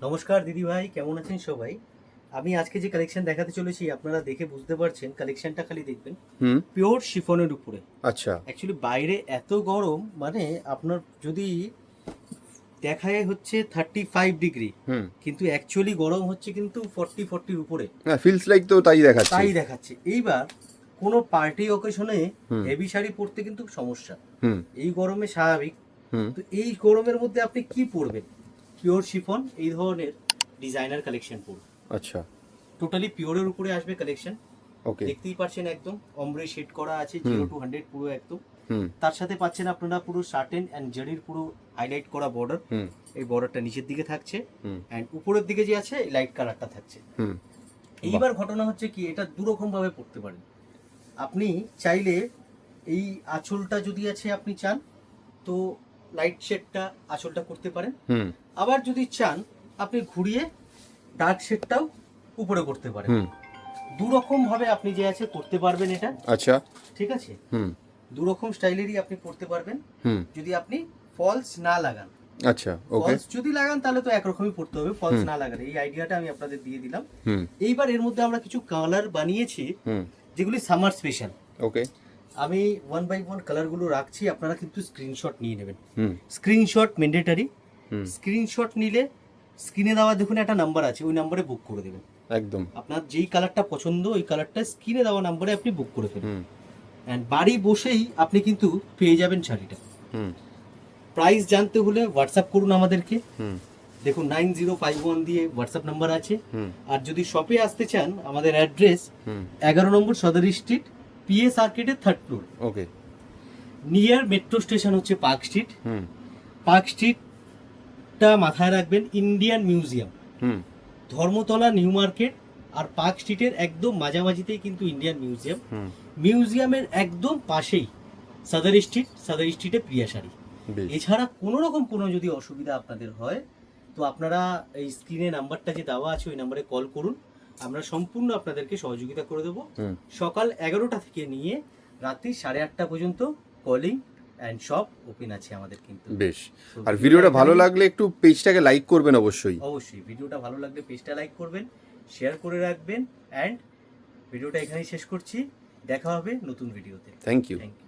নমস্কার দিদি ভাই, কেমন আছেন সবাই? আমি আজকে যে কালেকশন দেখাতে চলেছি আপনারা দেখে বুঝতে পারছেন, কালেকশনটা খালি দেখবেন। হুম। পিওর শিফনের উপরে। আচ্ছা। অ্যাকচুয়ালি বাইরে এত গরম, মানে আপনার যদি দেখায় হচ্ছে 35 ডিগ্রি, হুম। কিন্তু অ্যাকচুয়ালি গরম হচ্ছে কিন্তু 40-40-র উপরে। হ্যাঁ, ফিলস লাইক তো তাই দেখাচ্ছে। তাই দেখাচ্ছে। এইবার কোনো পার্টি অকেশনে হুম। হেভি শাড়ি পরতে কিন্তু সমস্যা। হুম। এই গরমে স্বাভাবিক। হুম। তো এই গরমের মধ্যে আপনি কি পরবেন? পিওর শিফন এই ধরনের ডিজাইনার কালেকশন পরুন। আচ্ছা। টোটালি পিওরের উপরে আসবে কালেকশন। ওকে। দেখতেই পাচ্ছেন একদম অমব্রে শেড করা আছে, হুম। 0 to 100 পুরো একদম। হুম। তার সাথে পাচ্ছেন আপনারা পুরো শার্টেন অ্যান্ড জারির পুরো হাইলাইট করা বর্ডার। হুম। এই বর্ডারটা নিচের দিকে থাকছে হুম। অ্যান্ড উপরের দিকে যে আছে এই লাইট কালারটা থাকছে। হুম। এইবার ঘটনা হচ্ছে কি, এটা দুরকম ভাবে পড়তে পারেন। আপনি চাইলে এই আঁচলটা যদি আছে আপনি চান তো লাইট শেডটা আঁচলটা করতে পারেন। হুম। আবার যদি চান আপনি ঘুরিয়ে ডার্ক শেডটাও উপরে করতে পারেন। হুম। দুরকম ভাবে আপনি যে আছে করতে পারবেন এটা। আচ্ছা। ঠিক আছে, হুম। দুরকম স্টাইলেরই আপনি করতে পারবেন হুম। যদি আপনি ফলস না লাগান। আচ্ছা। ওকে। ফলস যদি লাগান তাহলে তো একরকমই পড়তে হবে, ফলস হুম। না লাগালে। এই আইডিয়াটা আমি আপনাদের দিয়ে দিলাম। হুম। এইবার এর মধ্যে আমরা কিছু কালার বানিয়েছি হুম। যেগুলি সামার স্পেশাল। ওকে। আমি 1 by 1 কালারগুলো রাখছি, আপনারা কিন্তু স্ক্রিনশট নিয়ে নেবেন। হুম। Screenshot mandatory. হুম। স্ক্রিনশট নিলে স্ক্রিনে দেওয়া দেখুন একটা নাম্বার আছে, ওই নাম্বারে বুক করে দেবেন। একদম। আপনার যেই কালারটা পছন্দ ওই কালারটা স্ক্রিনে দেওয়া নাম্বারে আপনি বুক করে ফেলুন। হুম। অ্যান্ড বাড়ি বসেই আপনি কিন্তু পেয়ে যাবেন শাড়িটা। হুম। প্রাইস জানতে হলে হোয়াটসঅ্যাপ করুন আমাদেরকে। হুম। দেখুন 9051 দিয়ে হোয়াটসঅ্যাপ নাম্বার আছে। হুম। আর যদি শপে আসতে চান আমাদের অ্যাড্রেস হুম। 11 নম্বর সদর স্ট্রিট, পিএস আর্কেডের 3rd ফ্লোর। ওকে। নিয়ার মেট্রো স্টেশন হচ্ছে পার্ক স্ট্রিট। হুম। পার্ক স্ট্রিটটা মাথায় রাখবেন, ইন্ডিয়ান মিউজিয়াম, হুম। ধর্মতলা নিউ মার্কেট আর পার্ক স্ট্রিটের একদম মাঝামাঝিতেই কিন্তু ইন্ডিয়ান মিউজিয়াম। হুম। মিউজিয়ামের একদম পাশেই সদর স্ট্রিট, সদর স্ট্রিটে প্রিয়া শাড়ি। বেশ। এছাড়া কোনো রকম কোনো যদি অসুবিধা আপনাদের হয় তো আপনারা এই স্ক্রিনে নাম্বারটা যে দেওয়া আছে ওই নাম্বারে কল করুন, আমরা সম্পূর্ণ আপনাদেরকে সহযোগিতা করে দেবো। হুম। সকাল 11টা থেকে নিয়ে রাত্রি 8:30 পর্যন্ত কলিং অ্যান্ড শপ ওপেন আছে আমাদের কিন্তু। বেশ। তো আর ভিডিওটা ভালো এখানেই- লাগলে একটু পেজটাকে লাইক করবেন অবশ্যই। অবশ্যই ভিডিওটা ভালো লাগলে পেজটা লাইক করবেন, শেয়ার করে রাখবেন। অ্যান্ড ভিডিওটা এখানেই শেষ করছি, দেখা হবে নতুন ভিডিওতে। Thank you. Thank you.